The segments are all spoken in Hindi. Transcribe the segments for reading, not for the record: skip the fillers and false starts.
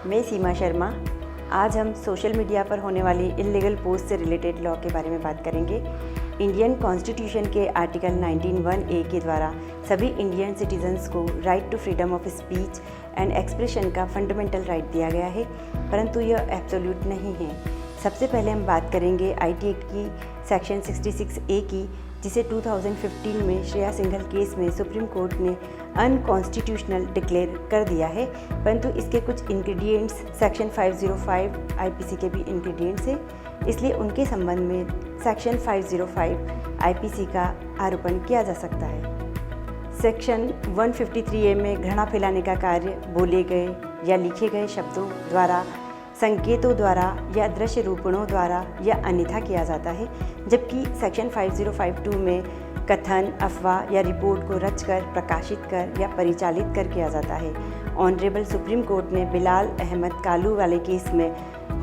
मैं सीमा शर्मा। आज हम सोशल मीडिया पर होने वाली इल्लीगल पोस्ट से रिलेटेड लॉ के बारे में बात करेंगे। इंडियन कॉन्स्टिट्यूशन के आर्टिकल 19(1)(a) के द्वारा सभी इंडियन सिटीजन्स को right to freedom of speech and expression का फंडामेंटल राइट दिया गया है, परंतु यह एब्सोल्यूट नहीं है। सबसे पहले हम बात करेंगे IT एक्ट की सेक्शन 66A की, जिसे 2015 में श्रेया सिंघल केस में सुप्रीम कोर्ट ने अनकॉन्स्टिट्यूशनल डिक्लेयर कर दिया है, परंतु इसके कुछ इंग्रेडिएंट्स सेक्शन 505 IPC के भी इंग्रेडिएंट्स हैं, इसलिए उनके संबंध में सेक्शन 505 IPC का आरोपण किया जा सकता है। सेक्शन 153A में घृणा फैलाने का कार्य बोले गए या लिखे गए शब्दों द्वारा, संकेतों द्वारा या दृश्य रूपणों द्वारा या अन्यथा किया जाता है, जबकि सेक्शन 5052 में कथन, अफवाह या रिपोर्ट को रचकर, प्रकाशित कर या परिचालित कर किया जाता है। ऑनरेबल सुप्रीम कोर्ट ने बिलाल अहमद कालू वाले केस में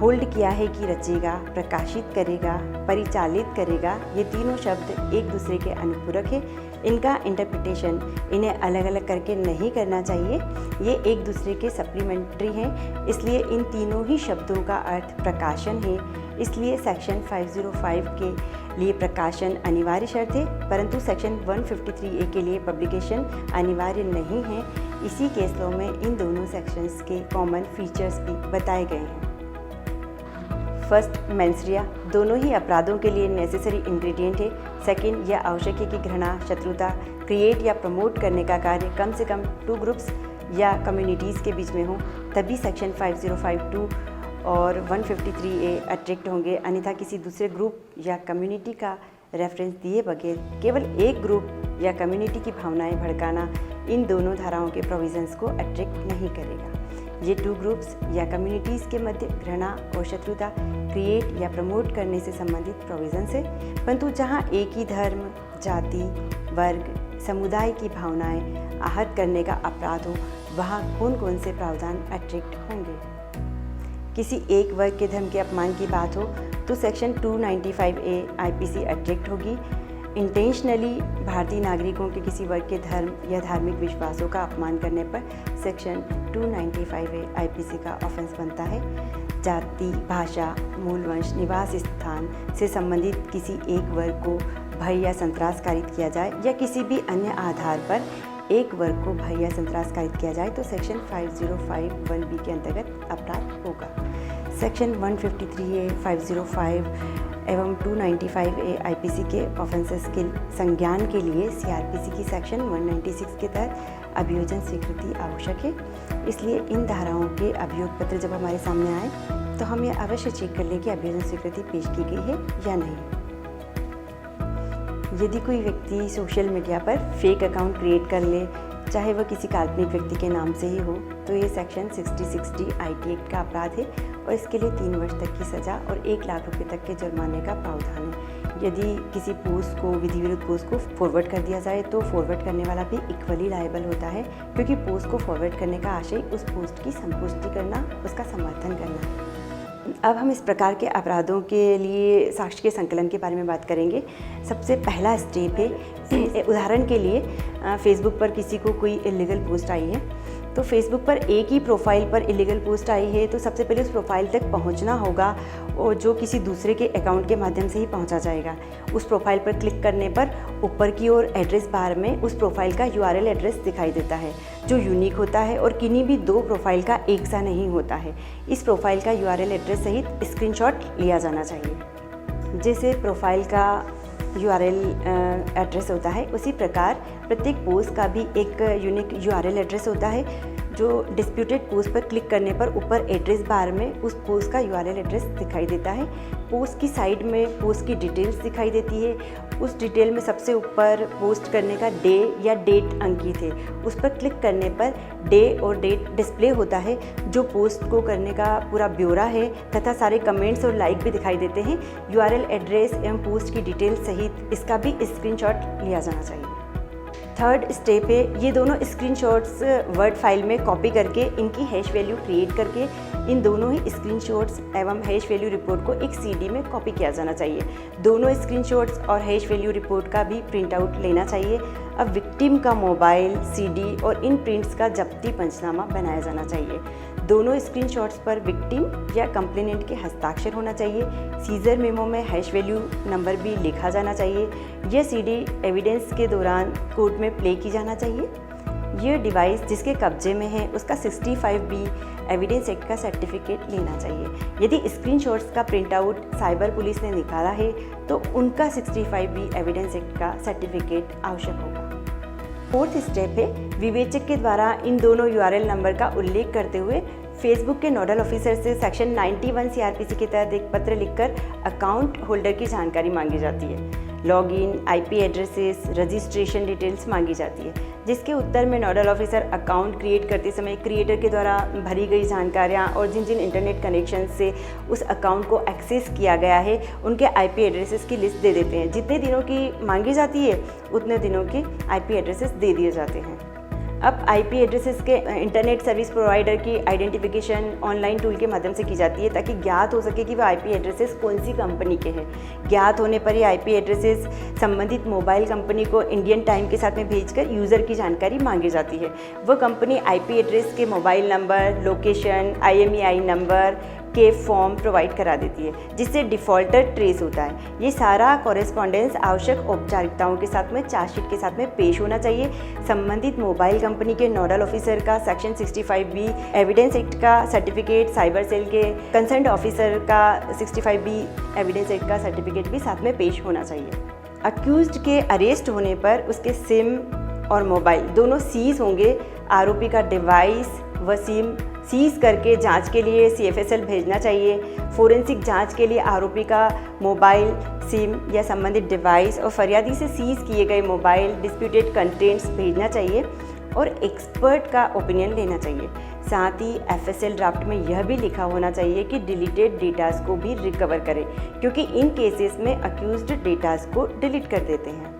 होल्ड किया है कि रचेगा, प्रकाशित करेगा, परिचालित करेगा, ये तीनों शब्द एक दूसरे के अनुपूरक है। इनका इंटरप्रिटेशन इन्हें अलग अलग करके नहीं करना चाहिए, ये एक दूसरे के सप्लीमेंट्री हैं, इसलिए इन तीनों ही शब्दों का अर्थ प्रकाशन है। इसलिए सेक्शन 505 के लिए प्रकाशन अनिवार्य शर्त है, परंतु सेक्शन 153A के लिए पब्लिकेशन अनिवार्य नहीं है। इसी केस लॉ में इन दोनों सेक्शंस के कॉमन फीचर्स भी बताए गए हैं। फर्स्ट, मेंसरिया दोनों ही अपराधों के लिए नेसेसरी इंग्रेडिएंट है। सेकंड, यह आवश्यक है कि घृणा, शत्रुता क्रिएट या प्रमोट करने का कार्य कम से कम 2 ग्रुप्स या कम्युनिटीज़ के बीच में हो, तभी सेक्शन 5052 और 153A अट्रैक्ट होंगे, अन्यथा किसी दूसरे ग्रुप या कम्युनिटी का रेफरेंस दिए बगैर केवल एक ग्रुप या कम्युनिटी की भावनाएं भड़काना इन दोनों धाराओं के प्रोविजंस को अट्रैक्ट नहीं करेगा। ये 2 ग्रुप्स या कम्युनिटीज़ के मध्य घृणा और शत्रुता क्रिएट या प्रमोट करने से संबंधित प्रोविजंस है, परंतु जहाँ एक ही धर्म, जाति, वर्ग, समुदाय की भावनाएं आहत करने का अपराध हो, वहाँ कौन कौन से प्रावधान अट्रैक्ट होंगे। किसी एक वर्ग के धर्म के अपमान की बात हो तो सेक्शन 295A IPC अट्रैक्ट होगी। इंटेंशनली भारतीय नागरिकों के किसी वर्ग के धर्म या धार्मिक विश्वासों का अपमान करने पर सेक्शन 295A IPC का ऑफेंस बनता है। जाति, भाषा, मूल वंश, निवास स्थान से संबंधित किसी एक वर्ग को भय या संत्रास कारित किया जाए या किसी भी अन्य आधार पर एक वर्ग को भय या संत्रास कारित किया जाए तो सेक्शन 5051B के अंतर्गत अपराध होगा। सेक्शन 153A, 505 एवं 295A IPC के ऑफेंसेस के संज्ञान के लिए CRPC की सेक्शन 196 के तहत अभियोजन स्वीकृति आवश्यक है। इसलिए इन धाराओं के अभियोग पत्र जब हमारे सामने आए तो हम यह अवश्य चेक कर लें कि अभियोजन स्वीकृति पेश की गई है या नहीं। यदि कोई व्यक्ति सोशल मीडिया पर फेक अकाउंट क्रिएट कर ले, चाहे वह किसी काल्पनिक व्यक्ति के नाम से ही हो, तो ये सेक्शन 6060 IT एक्ट का अपराध है और इसके लिए 3 वर्ष तक की सज़ा और 1 लाख रुपए तक के जुर्माने का प्रावधान है। यदि किसी पोस्ट को, विधि विरुद्ध पोस्ट को फॉरवर्ड कर दिया जाए तो फॉरवर्ड करने वाला भी इक्वली लायबल होता है, क्योंकि पोस्ट को फॉरवर्ड करने का आशय उस पोस्ट की संपुष्टि करना, उसका समर्थन करना है। अब हम इस प्रकार के अपराधों के लिए साक्ष्य के संकलन के बारे में बात करेंगे। सबसे पहला स्टेप है, उदाहरण के लिए फेसबुक पर किसी को कोई इलीगल पोस्ट आई है, तो फेसबुक पर एक ही प्रोफाइल पर इलीगल पोस्ट आई है तो सबसे पहले उस प्रोफाइल तक पहुंचना होगा, और जो किसी दूसरे के अकाउंट के माध्यम से ही पहुंचा जाएगा। उस प्रोफाइल पर क्लिक करने पर ऊपर की ओर एड्रेस बार में उस प्रोफाइल का URL एड्रेस दिखाई देता है, जो यूनिक होता है और किन्हीं भी 2 प्रोफाइल का एक सा नहीं होता है। इस प्रोफाइल का URL एड्रेस सहित स्क्रीनशॉट लिया जाना चाहिए। जैसे प्रोफाइल का URL एड्रेस होता है, उसी प्रकार प्रत्येक पोस्ट का भी एक यूनिक URL एड्रेस होता है, जो डिस्प्यूटेड पोस्ट पर क्लिक करने पर ऊपर एड्रेस बार में उस पोस्ट का URL एड्रेस दिखाई देता है। पोस्ट की साइड में पोस्ट की डिटेल्स दिखाई देती है। उस डिटेल में सबसे ऊपर पोस्ट करने का डे या डेट अंकित है। उस पर क्लिक करने पर डे और डेट डिस्प्ले होता है, जो पोस्ट को करने का पूरा ब्यौरा है, तथा सारे कमेंट्स और लाइक भी दिखाई देते हैं। URL एड्रेस एवं पोस्ट की डिटेल सहित इसका भी स्क्रीनशॉट लिया जाना चाहिए। थर्ड स्टेप है, ये दोनों स्क्रीनशॉट्स वर्ड फाइल में कॉपी करके इनकी हैश वैल्यू क्रिएट करके इन दोनों ही स्क्रीनशॉट्स एवं हैश वैल्यू रिपोर्ट को एक CD में कॉपी किया जाना चाहिए। दोनों स्क्रीनशॉट्स और हैश वैल्यू रिपोर्ट का भी प्रिंट आउट लेना चाहिए। अब विक्टिम का मोबाइल, सीडी और इन प्रिंट्स का जब्ती पंचनामा बनाया जाना चाहिए। दोनों स्क्रीनशॉट्स पर विक्टिम या कंप्लेनेंट के हस्ताक्षर होना चाहिए। सीजर मेमो में हैश वैल्यू नंबर भी लिखा जाना चाहिए। यह सीडी एविडेंस के दौरान कोर्ट में प्ले की जाना चाहिए। यह डिवाइस जिसके कब्जे में है उसका 65B एविडेंस एक्ट का सर्टिफिकेट लेना चाहिए। यदि स्क्रीनशॉट्स का प्रिंट आउट साइबर पुलिस ने निकाला है तो उनका 65B एविडेंस एक्ट का सर्टिफिकेट आवश्यक होगा। फोर्थ स्टेप है, विवेचक के द्वारा इन दोनों URL नंबर का उल्लेख करते हुए फेसबुक के नोडल ऑफिसर से सेक्शन 91 CRPC के तहत एक पत्र लिखकर अकाउंट होल्डर की जानकारी मांगी जाती है। Login, IP addresses, registration details मांगी जाती है, जिसके उत्तर में नोडल ऑफिसर अकाउंट क्रिएट करते समय क्रिएटर के द्वारा भरी गई जानकारियाँ और जिन जिन इंटरनेट कनेक्शन से उस अकाउंट को एक्सेस किया गया है उनके IP एड्रेसेस की लिस्ट दे देते हैं। जितने दिनों की मांगी जाती है उतने दिनों के IP एड्रेसेस दे दिए जाते हैं। अब IP एड्रेसेस के इंटरनेट सर्विस प्रोवाइडर की आइडेंटिफिकेशन ऑनलाइन टूल के माध्यम से की जाती है ताकि ज्ञात हो सके कि वह IP एड्रेसेस कौन सी कंपनी के हैं। ज्ञात होने पर ये IP एड्रेसेस संबंधित मोबाइल कंपनी को इंडियन टाइम के साथ में भेजकर यूज़र की जानकारी मांगी जाती है। वह कंपनी IP एड्रेस के mobile number, location, IMEI number के फॉर्म प्रोवाइड करा देती है, जिससे डिफ़ॉल्टर ट्रेस होता है। ये सारा कॉरेस्पॉन्डेंस आवश्यक औपचारिकताओं के साथ में चार्जशीट के साथ में पेश होना चाहिए। संबंधित मोबाइल कंपनी के नोडल ऑफिसर का सेक्शन 65B एविडेंस एक्ट का सर्टिफिकेट, साइबर सेल के कंसर्न ऑफिसर का 65B एविडेंस एक्ट का सर्टिफिकेट भी साथ में पेश होना चाहिए। अक्यूज्ड के अरेस्ट होने पर उसके सिम और मोबाइल दोनों सीज होंगे। आरोपी का डिवाइस व सिम सीज करके जांच के लिए CFSL भेजना चाहिए। फोरेंसिक जांच के लिए आरोपी का मोबाइल, सिम या संबंधित डिवाइस और फरियादी से सीज किए गए मोबाइल, डिस्प्यूटेड कंटेंट्स भेजना चाहिए और एक्सपर्ट का ओपिनियन लेना चाहिए। साथ ही FSL ड्राफ्ट में यह भी लिखा होना चाहिए कि डिलीटेड डेटास को भी रिकवर करें, क्योंकि इन केसेस में अक्यूज्ड डेटास को डिलीट कर देते हैं।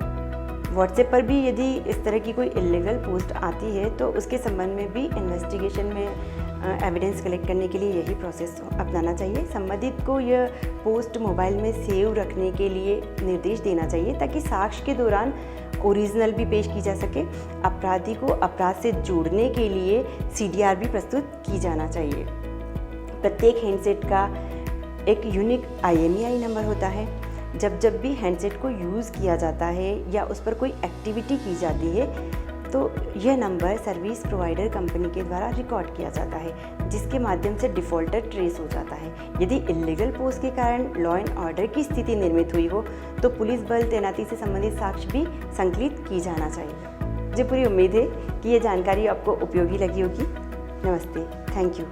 व्हाट्सएप पर भी यदि इस तरह की कोई इल्लीगल पोस्ट आती है तो उसके संबंध में भी इन्वेस्टिगेशन में एविडेंस कलेक्ट करने के लिए यही प्रोसेस अपनाना चाहिए। संबंधित को यह पोस्ट मोबाइल में सेव रखने के लिए निर्देश देना चाहिए ताकि साक्ष्य के दौरान ओरिजिनल भी पेश की जा सके। अपराधी को अपराध से जोड़ने के लिए CDR भी प्रस्तुत की जाना चाहिए। प्रत्येक हैंडसेट का एक यूनिक IMEI नंबर होता है। जब भी हैंडसेट को यूज़ किया जाता है या उस पर कोई एक्टिविटी की जाती है तो यह नंबर सर्विस प्रोवाइडर कंपनी के द्वारा रिकॉर्ड किया जाता है, जिसके माध्यम से डिफ़ॉल्टर ट्रेस हो जाता है। यदि इल्लीगल पोस्ट के कारण लॉ एंड ऑर्डर की स्थिति निर्मित हुई हो तो पुलिस बल तैनाती से संबंधित साक्ष्य भी संकलित की जाना चाहिए। मुझे पूरी उम्मीद है कि ये जानकारी आपको उपयोगी लगी होगी। नमस्ते, थैंक यू।